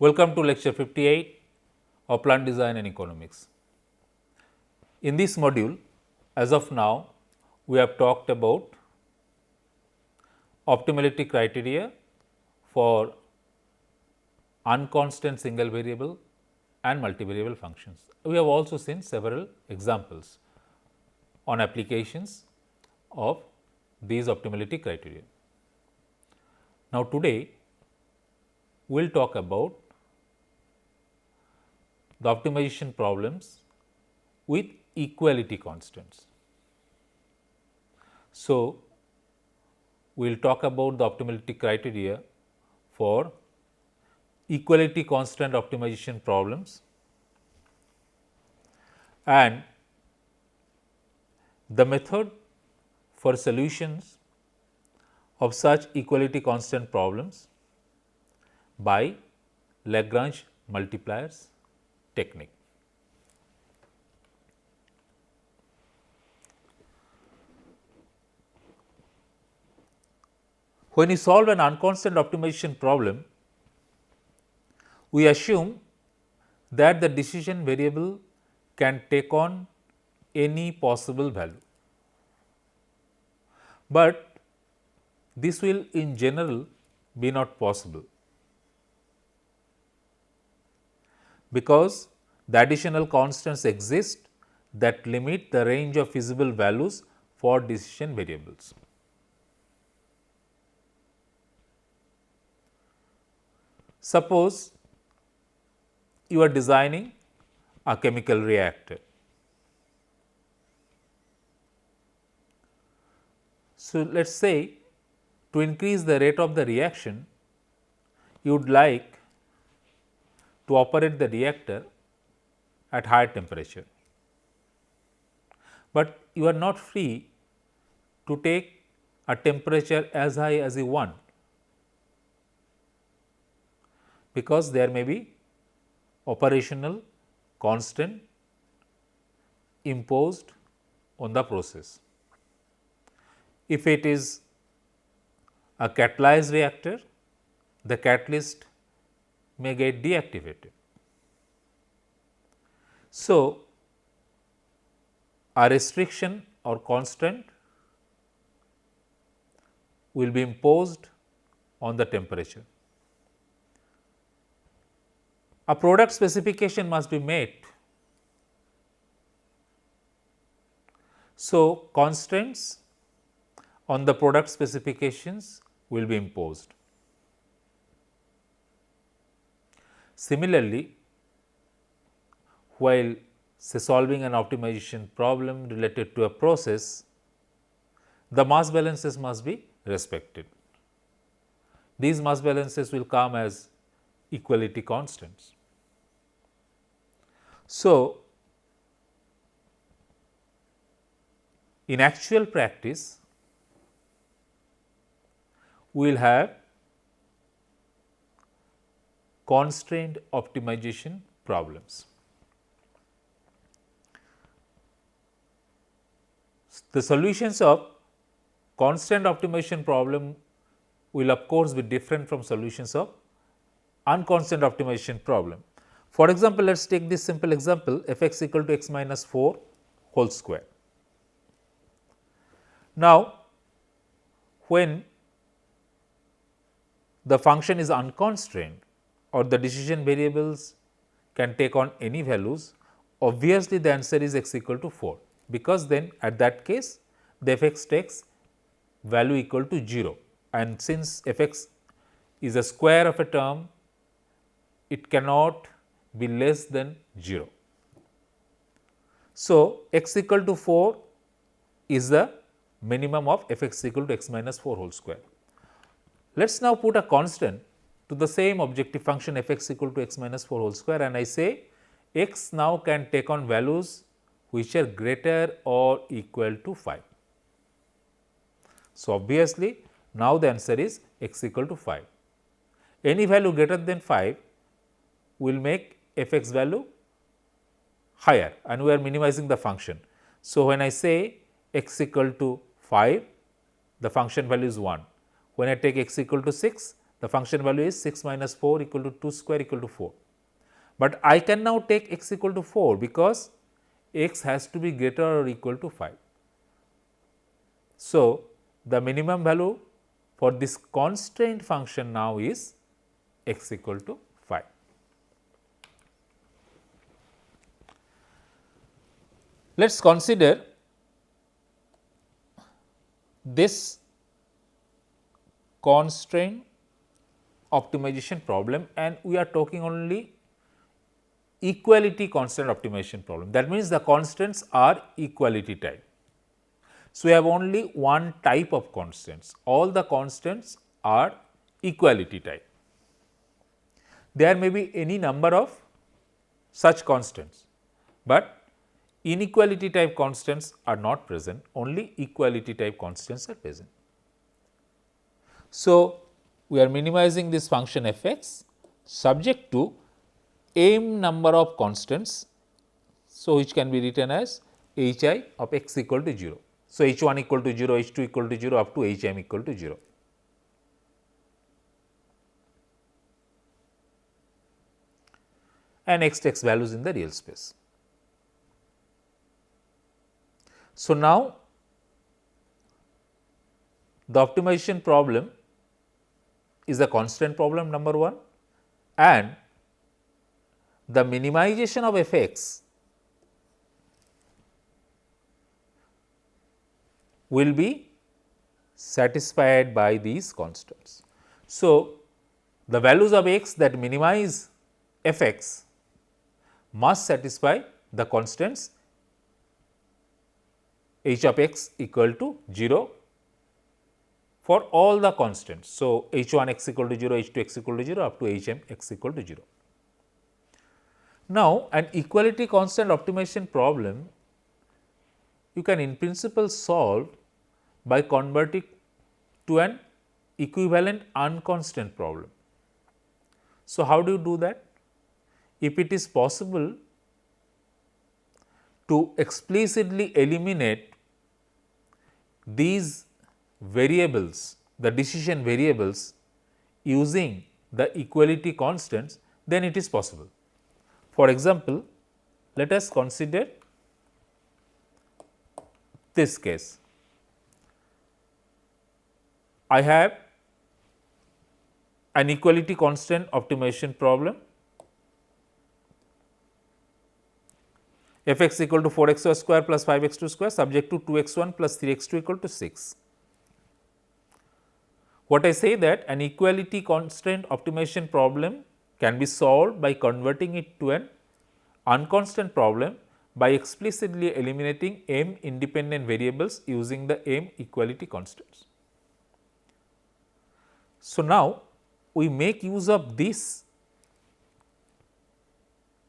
Welcome to lecture 58 of Plant Design and Economics. In this module, as of now, we have talked about optimality criteria for unconstant single variable and multivariable functions. We have also seen several examples on applications of these optimality criteria. Now, today we will talk about the optimization problems with equality constants. So, we will talk about the optimality criteria for equality constant optimization problems and the method for solutions of such equality constant problems by Langrange multipliers technique. When you solve an unconstant optimization problem, we assume that the decision variable can take on any possible value, but this will in general be not possible, because the additional constants exist that limit the range of feasible values for decision variables. Suppose you are designing a chemical reactor. So, let us say to increase the rate of the reaction, you would like to operate the reactor at higher temperature, but you are not free to take a temperature as high as you want, because there may be operational constant imposed on the process. If it is a catalyzed reactor, the catalyst may get deactivated. So, a restriction or constant will be imposed on the temperature. A product specification must be met. So, constraints on the product specifications will be imposed. Similarly, while say solving an optimization problem related to a process, the mass balances must be respected. These mass balances will come as equality constants. So, in actual practice, we will have constrained optimization problems. The solutions of constant optimization problem will of course be different from solutions of unconstant optimization problem. For example, let us take this simple example f x equal to x minus 4 whole square. Now, when the function is unconstrained or the decision variables can take on any values, obviously the answer is x equal to 4, because then at that case the f x takes value equal to 0, and since f x is a square of a term, it cannot be less than 0. So, x equal to 4 is the minimum of f x equal to x minus 4 whole square. Let us now put a constant to the same objective function f x equal to x minus 4 whole square, and I say x now can take on values which are greater or equal to 5. So, obviously, now the answer is x equal to 5. Any value greater than 5 will make f x value higher, and we are minimizing the function. So, when I say x equal to 5, the function value is 1. When I take x equal to 6, the function value is 6 minus 4 equal to 2 square equal to 4. But I can now take x equal to 4 because x has to be greater or equal to 5. So, the minimum value for this constraint function now is x equal to 5. Let us consider this constraint optimization problem, and we are talking only equality constant optimization problem. That means, the constants are equality type. So, we have only one type of constants, all the constants are equality type. There may be any number of such constants, but inequality type constants are not present, only equality type constants are present. So, we are minimizing this function f x subject to m number of constants. So, which can be written as h I of x equal to 0. So, h 1 equal to 0, h 2 equal to 0 up to h m equal to 0. And x takes values in the real space. So, now the optimization problem is a constant problem number 1, and the minimization of f x will be satisfied by these constants. So, the values of x that minimize f x must satisfy the constants h of x equal to 0 for all the constants. So, h 1 x equal to 0, h 2 x equal to 0 up to h m x equal to 0. Now, an equality constant optimization problem you can in principle solve by converting to an equivalent unconstant problem. So, how do you do that? If it is possible to explicitly eliminate these variables, the decision variables using the equality constants, then it is possible. For example, let us consider this case. I have an equality constant optimization problem f x equal to 4 x square plus 5 x 2 square subject to 2 x 1 plus 3 x 2 equal to 6. What I say that an equality constant optimization problem can be solved by converting it to an unconstant problem by explicitly eliminating m independent variables using the m equality constants. So, now we make use of this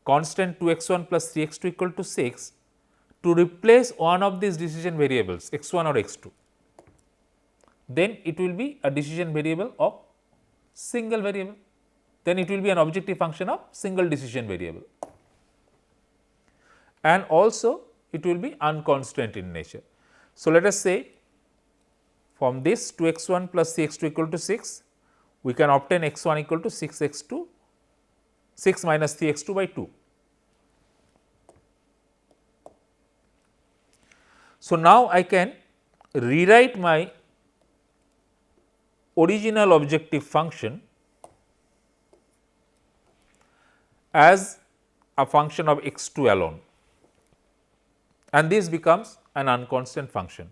constant 2 x 1 plus 3 x 2 equal to 6 to replace one of these decision variables x 1 or x 2. Then it will be a decision variable of single variable, then it will be an objective function of single decision variable, and also it will be unconstant in nature. So, let us say from this 2 x 1 plus 3 x 2 equal to 6, we can obtain x 1 equal to 6 x 2 6 minus 3 x 2 by 2. So, now I can rewrite my original objective function as a function of x 2 alone, and this becomes an unconstant function.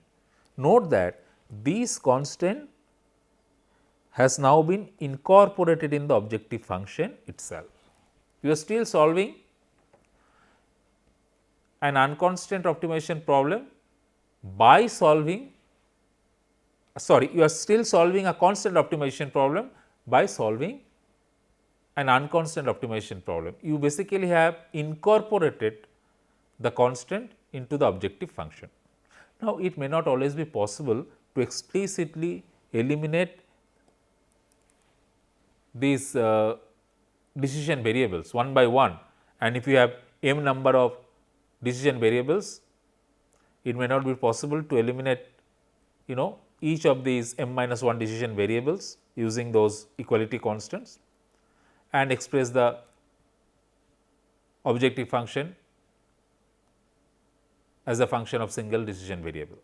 Note that this constant has now been incorporated in the objective function itself. You are still solving an unconstant optimization problem by solving you are still solving a constant optimization problem by solving an unconstant optimization problem. You basically have incorporated the constant into the objective function. Now, it may not always be possible to explicitly eliminate these decision variables one by one, and if you have m number of decision variables, it may not be possible to eliminate each of these m minus 1 decision variables using those equality constants and express the objective function as a function of single decision variable.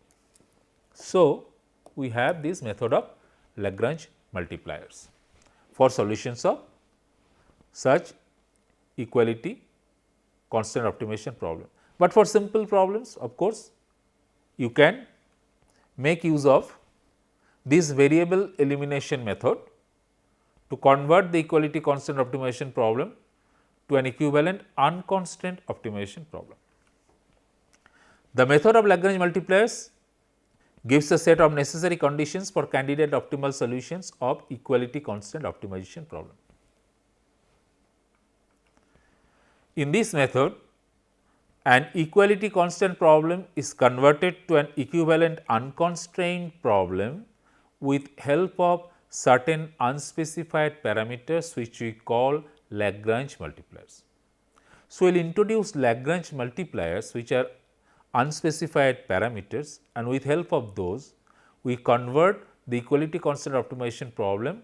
So, we have this method of Lagrange multipliers for solutions of such equality constant optimization problem. But for simple problems, of course, you can make use of this variable elimination method to convert the equality constant optimization problem to an equivalent unconstant optimization problem. The method of Lagrange multipliers gives a set of necessary conditions for candidate optimal solutions of equality constant optimization problem. In this method, an equality constant problem is converted to an equivalent unconstrained problem with help of certain unspecified parameters which we call Lagrange multipliers. So, we will introduce Lagrange multipliers which are unspecified parameters, and with help of those we convert the equality constant optimization problem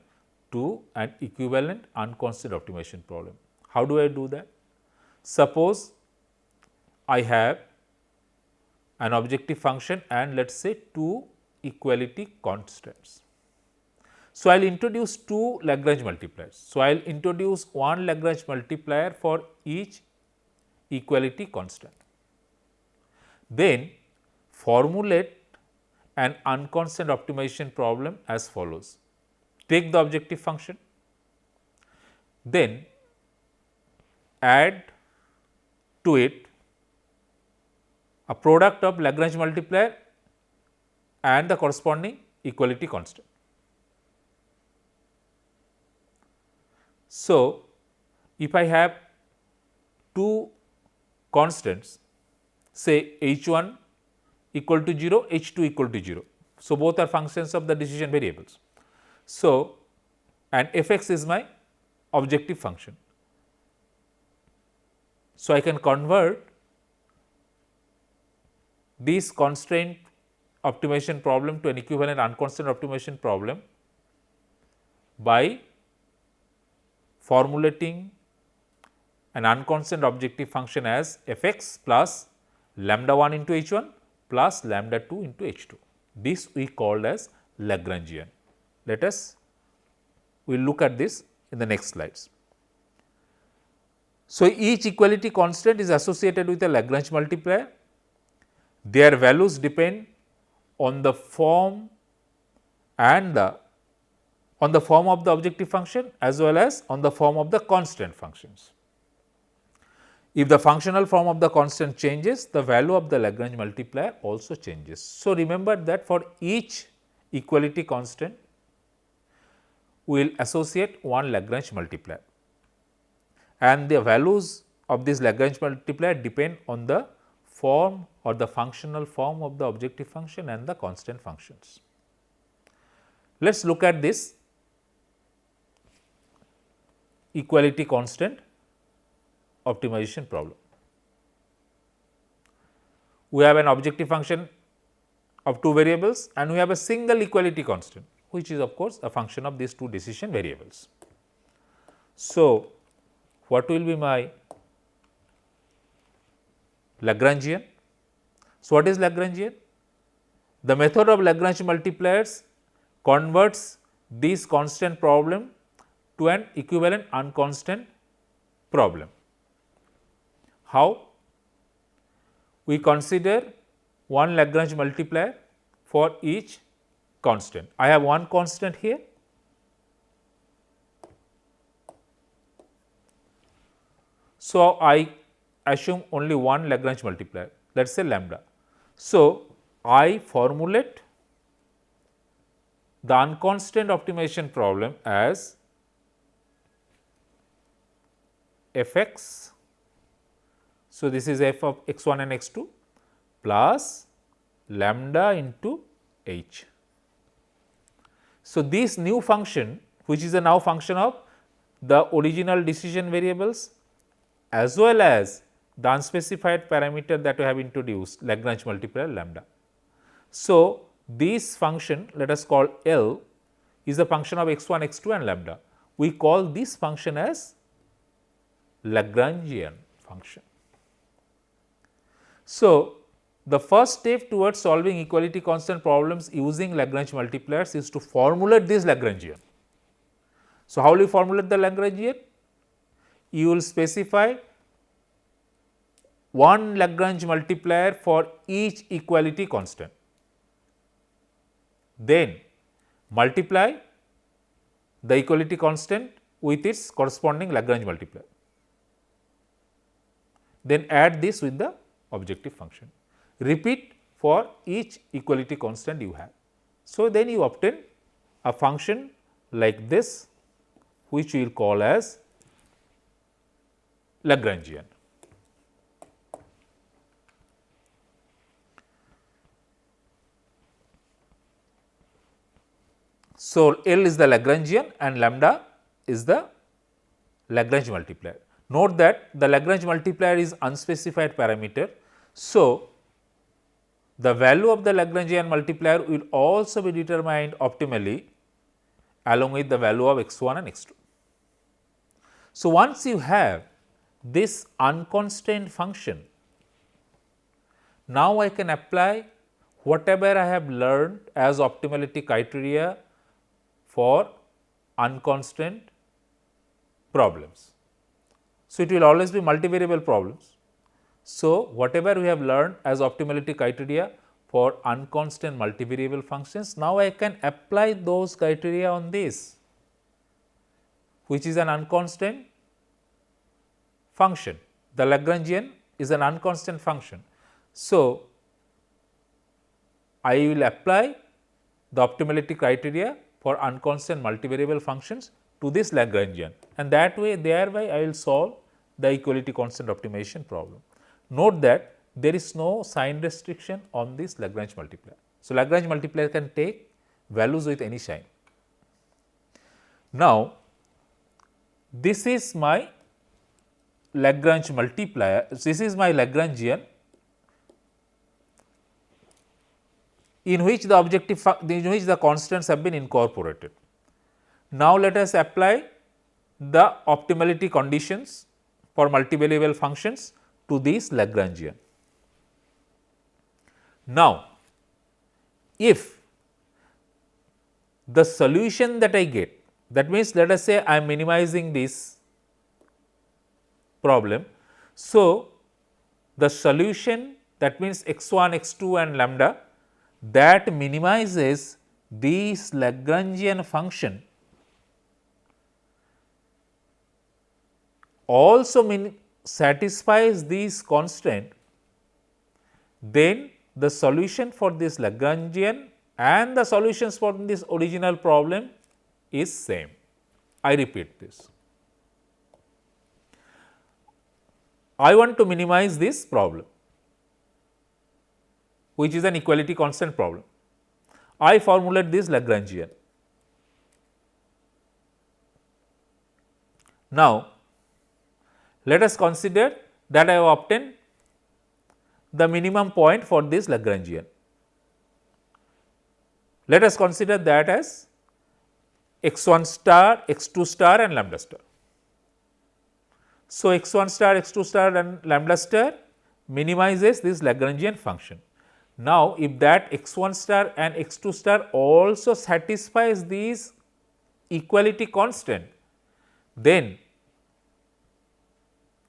to an equivalent unconstant optimization problem. How do I do that? Suppose I have an objective function and let us say two equality constants. So, I will introduce two Lagrange multipliers. So, I will introduce one Lagrange multiplier for each equality constant. Then formulate an unconstant optimization problem as follows. Take the objective function, then add to it a product of Lagrange multiplier and the corresponding equality constant. So, if I have two constants, say h1 equal to 0, h2 equal to 0. So, both are functions of the decision variables. So, and fx is my objective function. So, I can convert this constraint optimization problem to an equivalent unconstant optimization problem by formulating an unconstant objective function as fx plus lambda 1 into h1 plus lambda 2 into h2. This we called as Lagrangian. Let us we will look at this in the next slides. So, each equality constant is associated with a Lagrange multiplier. Their values depend on the form and on the form of the objective function as well as on the form of the constant functions. If the functional form of the constant changes, the value of the Lagrange multiplier also changes. So, remember that for each equality constant, we will associate one Lagrange multiplier, and the values of this Lagrange multiplier depend on the form or the functional form of the objective function and the constant functions. Let us look at this equality constant optimization problem. We have an objective function of two variables and we have a single equality constant, which is of course a function of these two decision variables. So, what will be my Lagrangian? So, what is Lagrangian? The method of Lagrange multipliers converts this constant problem to an equivalent unconstant problem. How? We consider one Lagrange multiplier for each constant. I have one constant here. So, I assume only one Lagrange multiplier, let us say lambda. So, I formulate the unconstant optimization problem as fx. So, this is f of x1 and x2 plus lambda into h. So, this new function, which is a now function of the original decision variables as well as the unspecified parameter that we have introduced, Lagrange multiplier lambda. So, this function, let us call L, is a function of x1, x2 and lambda. We call this function as Lagrangian function. So, the first step towards solving equality constant problems using Lagrange multipliers is to formulate this Lagrangian. So, how will you formulate the Lagrangian? You will specify one Lagrange multiplier for each equality constant. Then multiply the equality constant with its corresponding Lagrange multiplier. Then add this with the objective function. Repeat for each equality constant you have. So, then you obtain a function like this, which we will call as Lagrangian. So, L is the Lagrangian and lambda is the Lagrange multiplier. Note that the Lagrange multiplier is unspecified parameter. So, the value of the Lagrangian multiplier will also be determined optimally along with the value of x1 and x2. So, once you have this unconstrained function, now I can apply whatever I have learned as optimality criteria for unconstrained problems. So, it will always be multivariable problems. So, whatever we have learned as optimality criteria for unconstrained multivariable functions, now I can apply those criteria on this, which is an unconstrained function. The Lagrangian is an unconstrained function. So, I will apply the optimality criteria for unconstrained multivariable functions to this Lagrangian, and that way thereby I will solve the equality constant optimization problem. Note that there is no sign restriction on this Lagrange multiplier. So, Lagrange multiplier can take values with any sign. Now, this is my Lagrange multiplier, this is my Lagrangian in which the objective in which the constants have been incorporated. Now, let us apply the optimality conditions for multivariable functions to this Lagrangian. Now, if the solution that I get, that means let us say I am minimizing this problem. So, the solution, that means x1, x2 and lambda, that minimizes this Lagrangian function also satisfies this constraint, then the solution for this Lagrangian and the solutions for this original problem is same. I repeat this. I want to minimize this problem, which is an equality constant problem. I formulate this Lagrangian. Now, let us consider that I have obtained the minimum point for this Lagrangian. Let us consider that as x1 star, x2 star and lambda star. So, x1 star, x2 star and lambda star minimizes this Lagrangian function. Now, if that x1 star and x2 star also satisfies these equality constant, then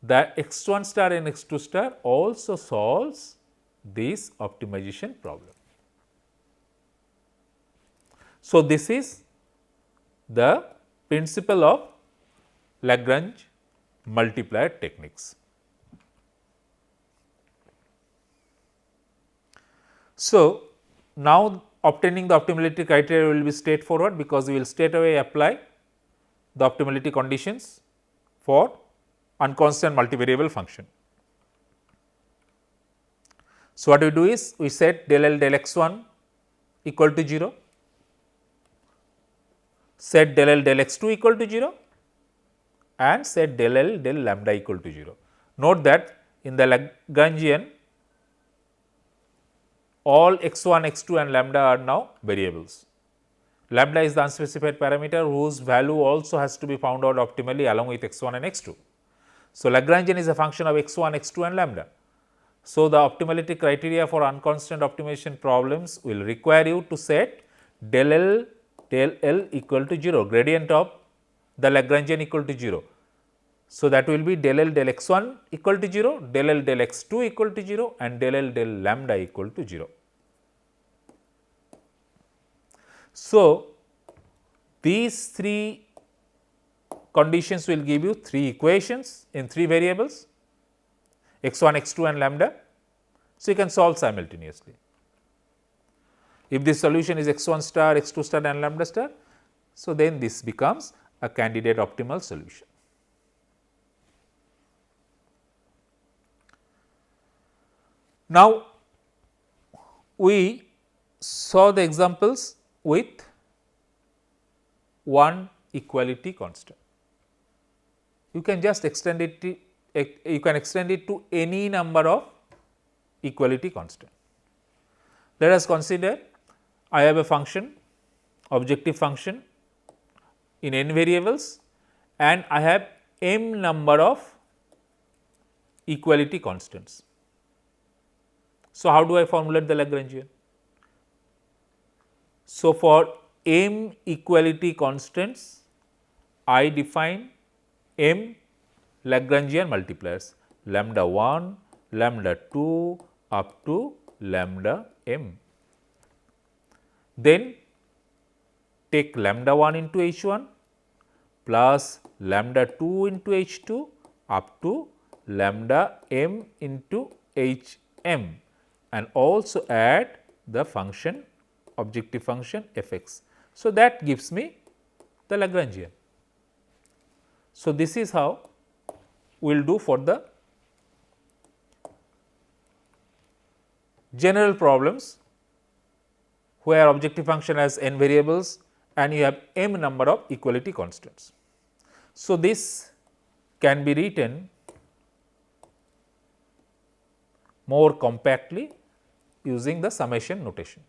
the x1 star and x2 star also solves this optimization problem. So, this is the principle of Lagrange multiplier techniques. So, now obtaining the optimality criteria will be straightforward, because we will straight away apply the optimality conditions for unconstant multivariable function. So, what we do is we set del L del x1 equal to 0, set del L del x2 equal to 0 and set del L del lambda equal to 0. Note that in the Lagrangian all x1, x2 and lambda are now variables. Lambda is the unspecified parameter whose value also has to be found out optimally along with x1 and x2. So, Lagrangian is a function of x1, x2 and lambda. So, the optimality criteria for unconstant optimization problems will require you to set del L equal to 0, gradient of the Lagrangian equal to 0. So, that will be del L del x1 equal to 0, del L del x2 equal to 0 and del L del lambda equal to 0. So, these three conditions will give you three equations in three variables x1, x2 and lambda. So, you can solve simultaneously. If the solution is x1 star, x2 star and lambda star, so then this becomes a candidate optimal solution. Now, we saw the examples with one equality constant. You can just extend it to any number of equality constant. Let us consider I have a function, objective function in n variables and I have m number of equality constants. So, how do I formulate the Lagrangian? So, for m equality constants, I define m Lagrangian multipliers lambda 1, lambda 2 up to lambda m. Then take lambda 1 into h1 plus lambda 2 into h2 up to lambda m into hm and also add the function objective function f x. So, that gives me the Lagrangian. So, this is how we will do for the general problems where objective function has n variables and you have m number of equality constants. So, this can be written more compactly using the summation notation.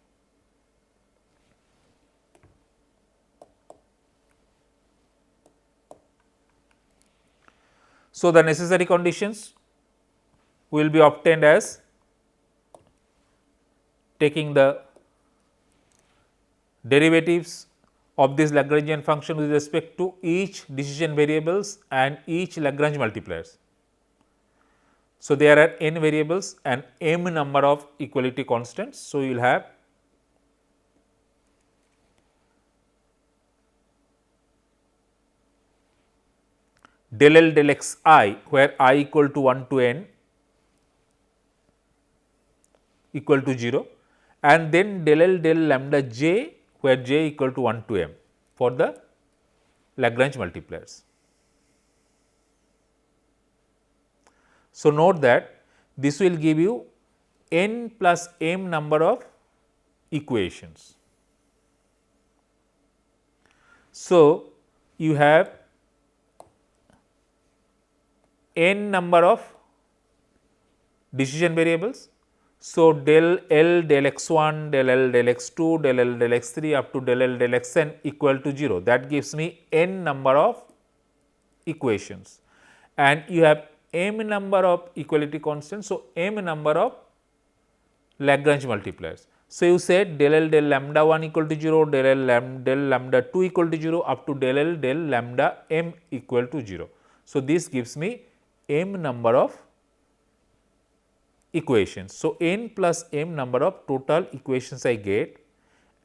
So, the necessary conditions will be obtained as taking the derivatives of this Lagrangian function with respect to each decision variables and each Lagrange multipliers. So, there are n variables and m number of equality constants. So, you will have del L del x I where I equal to 1 to n equal to 0 and then del L del lambda j where j equal to 1 to m for the Lagrange multipliers. So, note that this will give you n plus m number of equations. So, you have n number of decision variables. So, del L del x1, del L del x2, del L del x3 up to del L del xn equal to 0, that gives me n number of equations and you have m number of equality constants. So, m number of Lagrange multipliers. So, you said del L del lambda 1 equal to 0, del L del lambda 2 equal to 0 up to del L del lambda m equal to 0. So, this gives me m number of equations. So, n plus m number of total equations I get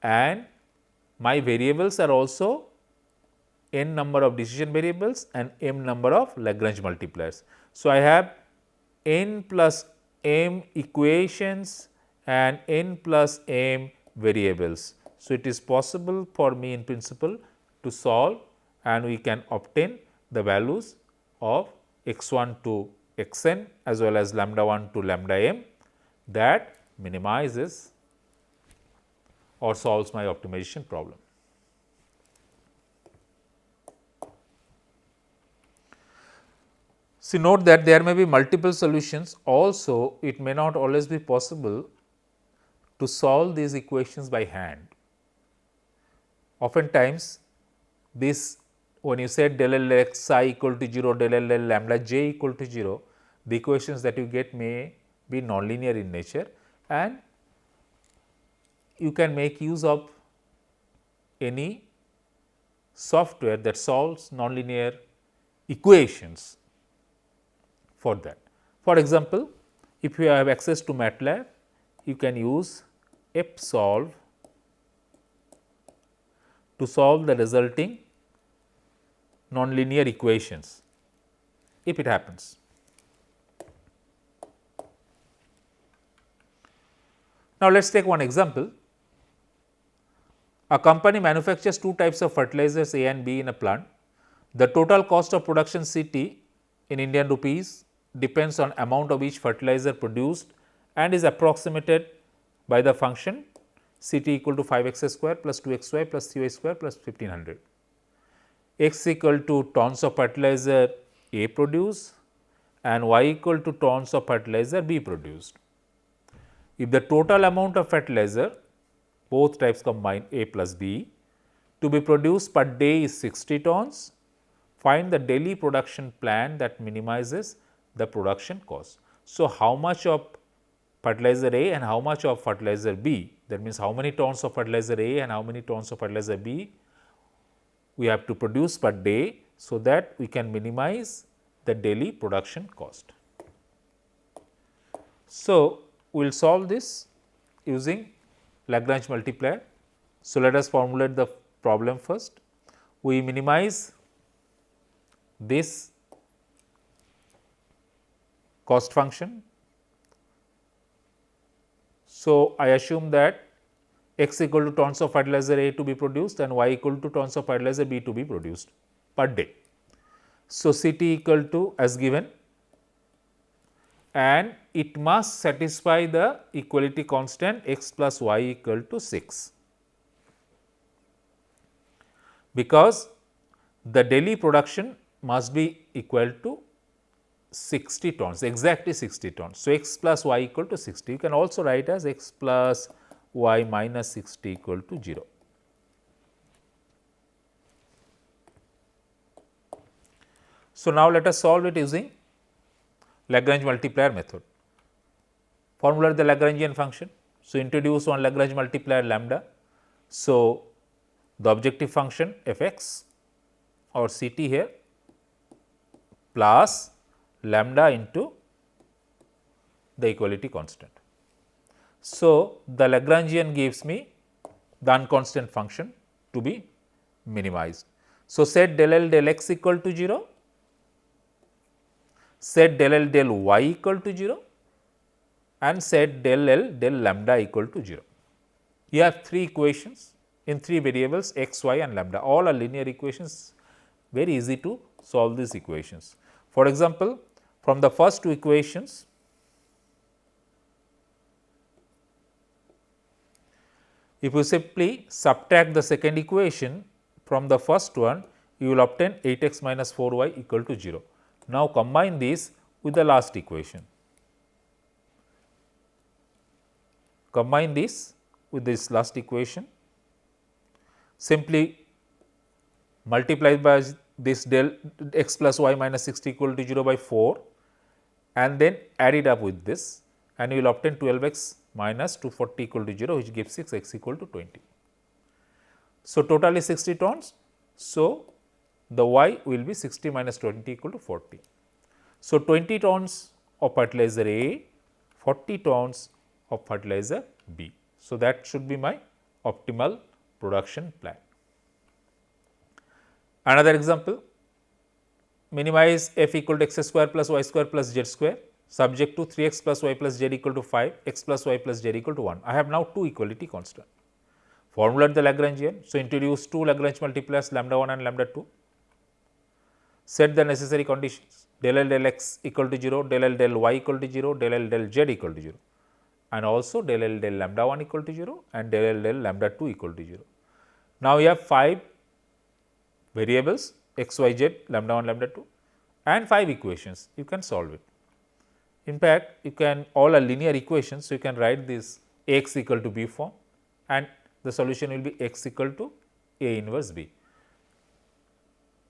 and my variables are also n number of decision variables and m number of Lagrange multipliers. So, I have n plus m equations and n plus m variables. So, it is possible for me in principle to solve and we can obtain the values of x1 to xn as well as lambda 1 to lambda m that minimizes or solves my optimization problem. See, note that there may be multiple solutions, also it may not always be possible to solve these equations by hand. oftentimes this, when you said del L x I equal to 0, del L lambda j equal to 0, the equations that you get may be nonlinear in nature, and you can make use of any software that solves nonlinear equations for that. For example, if you have access to MATLAB, you can use fsolve to solve the resulting nonlinear equations, if it happens. Now, let us take one example. A company manufactures two types of fertilizers A and B in a plant. The total cost of production CT in Indian rupees depends on amount of each fertilizer produced and is approximated by the function CT equal to 5x square plus 2xy plus 3y square plus 1500. X equal to tons of fertilizer A produced and y equal to tons of fertilizer B produced. If the total amount of fertilizer, both types combined A plus B, to be produced per day is 60 tons, find the daily production plan that minimizes the production cost. So, how much of fertilizer A and how much of fertilizer B, that means how many tons of fertilizer A and how many tons of fertilizer B we have to produce per day, so that we can minimize the daily production cost. So, we will solve this using Langrange multiplier. So, let us formulate the problem first. We minimize this cost function. So, I assume that x equal to tons of fertilizer A to be produced and y equal to tons of fertilizer B to be produced per day. So, CT equal to as given, and it must satisfy the equality constant x plus y equal to 6, because the daily production must be equal to 60 tons, exactly 60 tons. So, x plus y equal to 60. You can also write as x plus y minus 60 equal to 0. So, now let us solve it using Lagrange multiplier method. Formulate the Lagrangian function. So, introduce one Lagrange multiplier lambda. So, the objective function f x or C t here plus lambda into the equality constant. So, the Lagrangian gives me the unconstant function to be minimized. So, set del L del x equal to 0, set del L del y equal to 0 and set del L del lambda equal to 0. You have three equations in three variables x, y and lambda. All are linear equations, very easy to solve these equations. For example, from the first two equations, if you simply subtract the second equation from the first one, you will obtain 8x minus 4y equal to 0. Now, combine this with the last equation. Combine this with this last equation, simply multiply by this del x plus y minus 60 equal to 0 by 4 and then add it up with this, and you will obtain 12x minus 240 equal to 0, which gives 6x equal to 20. So, total is 60 tons. So, the y will be 60 minus 20 equal to 40. So, 20 tons of fertilizer A, 40 tons of fertilizer B. So, that should be my optimal production plan. Another example, minimize f equal to x square plus y square plus z square subject to 3x plus y plus z equal to 5, x plus y plus z equal to 1. I have now two equality constant. Formulate the Lagrangian. So, introduce two Lagrange multipliers lambda 1 and lambda 2. Set the necessary conditions, del L del x equal to 0, del L del y equal to 0, del L del z equal to 0, and also del L del lambda 1 equal to 0 and del L del lambda 2 equal to 0. Now, you have 5 variables x, y, z, lambda 1, lambda 2 and 5 equations. You can solve it. In fact, you can, all are linear equations. So, you can write this x equal to b form and the solution will be x equal to A inverse B.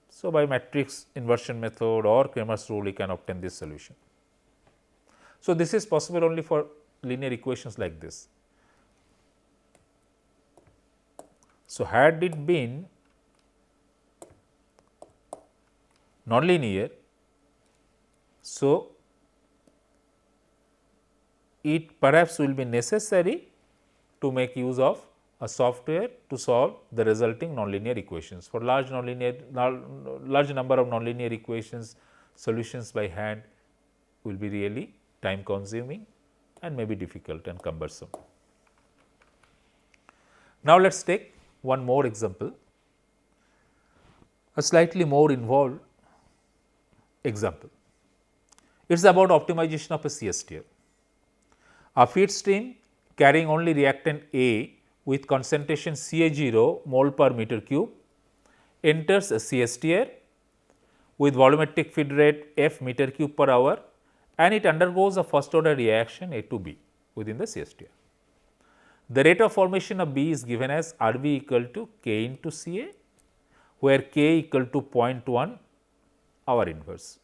So, by matrix inversion method or Cramer's rule, you can obtain this solution. So, this is possible only for linear equations like this. So, had it been nonlinear, so it perhaps will be necessary to make use of a software to solve the resulting nonlinear equations. For large number of nonlinear equations, solutions by hand will be really time consuming and may be difficult and cumbersome. Now, let us take one more example, a slightly more involved example. It is about optimization of a CSTR. A feed stream carrying only reactant A with concentration Ca0 mole per meter cube enters a CSTR with volumetric feed rate F meter cube per hour, and it undergoes a first order reaction A to B within the CSTR. The rate of formation of B is given as Rv equal to K into Ca, where K equal to 0.1 our inverse.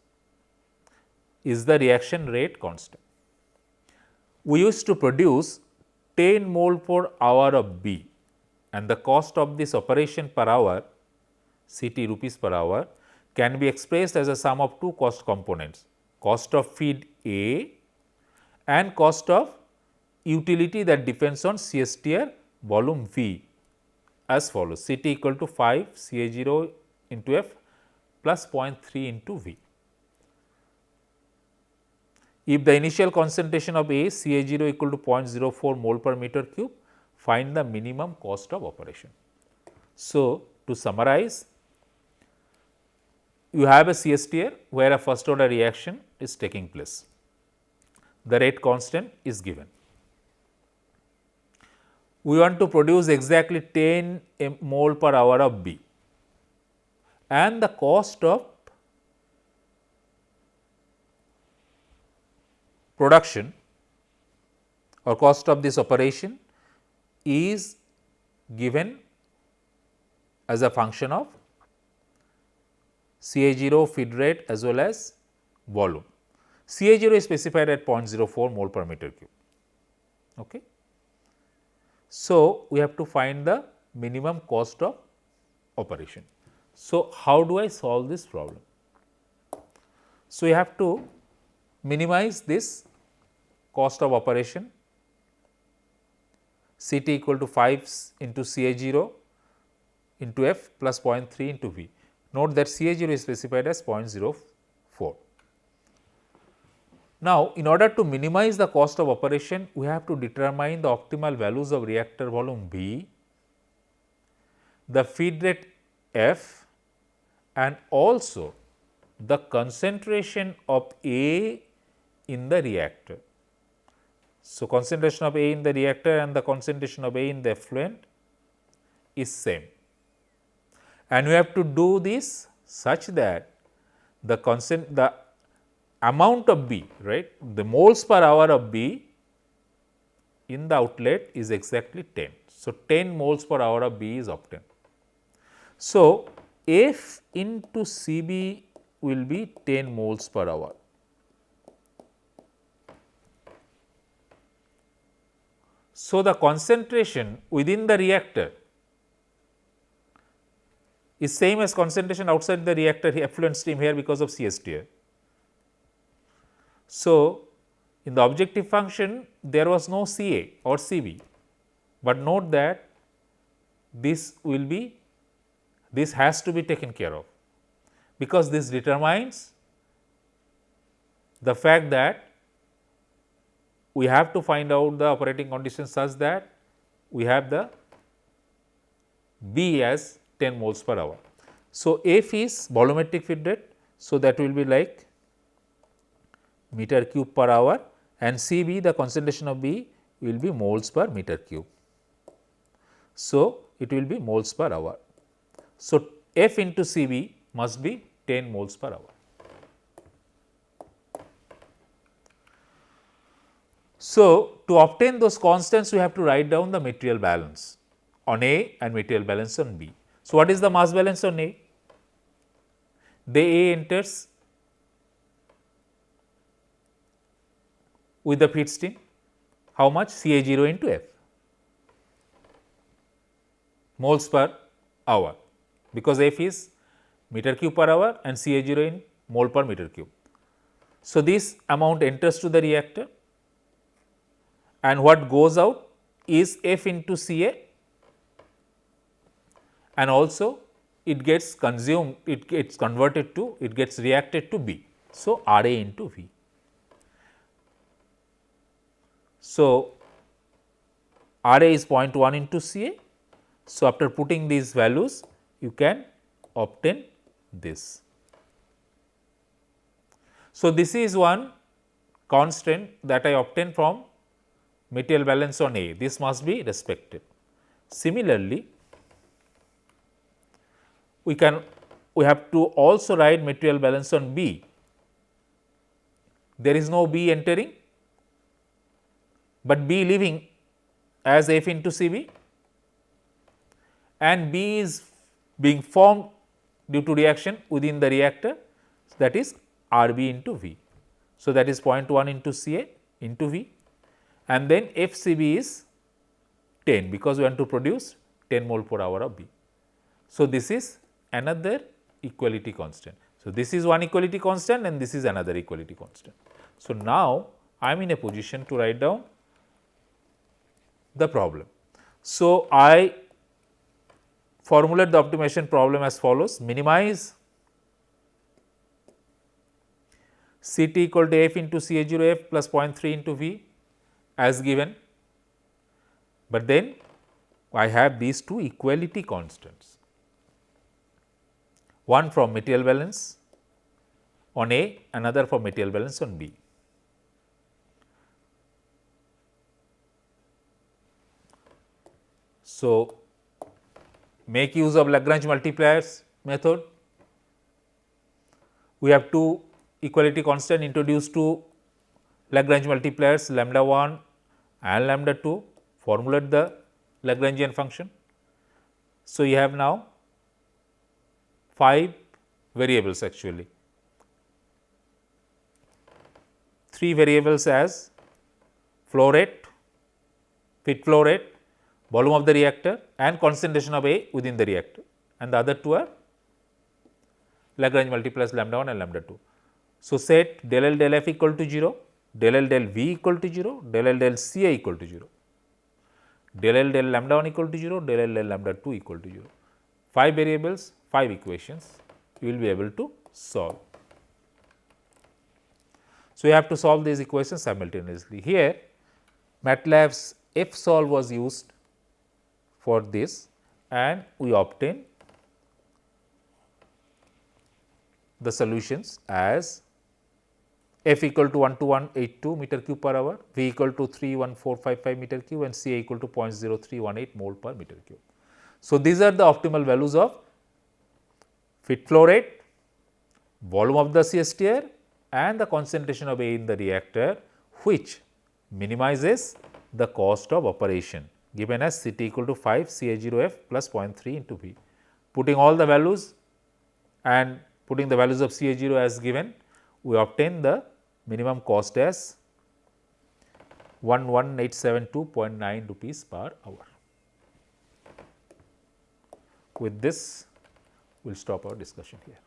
Is the reaction rate constant? We used to produce 10 mole per hour of B, and the cost of this operation per hour, Ct rupees per hour, can be expressed as a sum of two cost components, cost of feed A and cost of utility that depends on CSTR volume V as follows: Ct equal to 5 Ca0 into F plus 0.3 into V. If the initial concentration of A Ca0 equal to 0.04 mole per meter cube, find the minimum cost of operation. So, to summarize, you have a CSTR where a first order reaction is taking place. The rate constant is given. We want to produce exactly 10 mole per hour of B, and the cost of production or cost of this operation is given as a function of Ca0 feed rate as well as volume. Ca0 is specified at 0.04 mole per meter cube. Okay. So, we have to find the minimum cost of operation. So, how do I solve this problem? So, you have to minimize this cost of operation, Ct equal to 5 into Ca0 into F plus 0.3 into V. Note that Ca0 is specified as 0.04. Now, in order to minimize the cost of operation, we have to determine the optimal values of reactor volume B, the feed rate F, and also the concentration of A in the reactor. So, concentration of A in the reactor and the concentration of A in the effluent is same, and we have to do this such that the amount of B, right, the moles per hour of B in the outlet is exactly 10. So, 10 moles per hour of B is obtained. So, F into Cb will be 10 moles per hour. So, the concentration within the reactor is same as concentration outside the reactor effluent stream here because of CSTR. So, in the objective function there was no Ca or Cb, but note that this has to be taken care of, because this determines the fact that we have to find out the operating conditions such that we have the B as 10 moles per hour. So, F is volumetric feed rate. So, that will be like meter cube per hour, and Cb, the concentration of B, will be moles per meter cube. So, it will be moles per hour. So, F into Cb must be 10 moles per hour. So, to obtain those constants, we have to write down the material balance on A and material balance on B. So, what is the mass balance on A? The A enters with the feed stream, how much? Ca0 into F, moles per hour, because F is meter cube per hour and Ca0 in mole per meter cube. So, this amount enters to the reactor, and what goes out is F into Ca, and also it gets consumed, it gets converted to, it gets reacted to B. So, Ra into V. So, Ra is 0.1 into Ca. So, after putting these values, you can obtain this. So, this is one constant that I obtain from material balance on A. This must be respected. Similarly, we have to also write material balance on B. There is no B entering, but B leaving as F into Cb, and B is being formed due to reaction within the reactor, that is Rb into V. So, that is 0.1 into Ca into V, and then FCB is 10, because we want to produce 10 mole per hour of B. So, this is another equality constant. So, this is one equality constant and this is another equality constant. So, now I am in a position to write down the problem. So, I formulate the optimization problem as follows: minimize Ct equal to F into Ca0 F plus 0.3 into V as given, but then I have these two equality constants, one from material balance on A, another from material balance on B. So, make use of Langrange multipliers method. We have two equality constant introduced to Langrange multipliers, lambda 1 and lambda 2, formulate the Lagrangian function. So, you have now 5 variables actually, 3 variables as flow rate, feed flow rate, volume of the reactor and concentration of A within the reactor, and the other 2 are Lagrange multipliers lambda 1 and lambda 2. So, set del L del F equal to 0, del L del V equal to 0, del L del Ca equal to 0, del L del lambda 1 equal to 0, del L del lambda 2 equal to 0. 5 variables, 5 equations you will be able to solve. So, you have to solve these equations simultaneously. Here MATLAB's F solve was used for this, and we obtain the solutions as F equal to 12182 meter cube per hour, V equal to 31455 meter cube and Ca equal to 0.0318 mole per meter cube. So, these are the optimal values of feed flow rate, volume of the CSTR and the concentration of A in the reactor, which minimizes the cost of operation, given as Ct equal to 5 Ca0 F plus 0.3 into V. Putting all the values and putting the values of Ca0 as given, we obtain the minimum cost as 11872.9 rupees per hour. With this, we will stop our discussion here.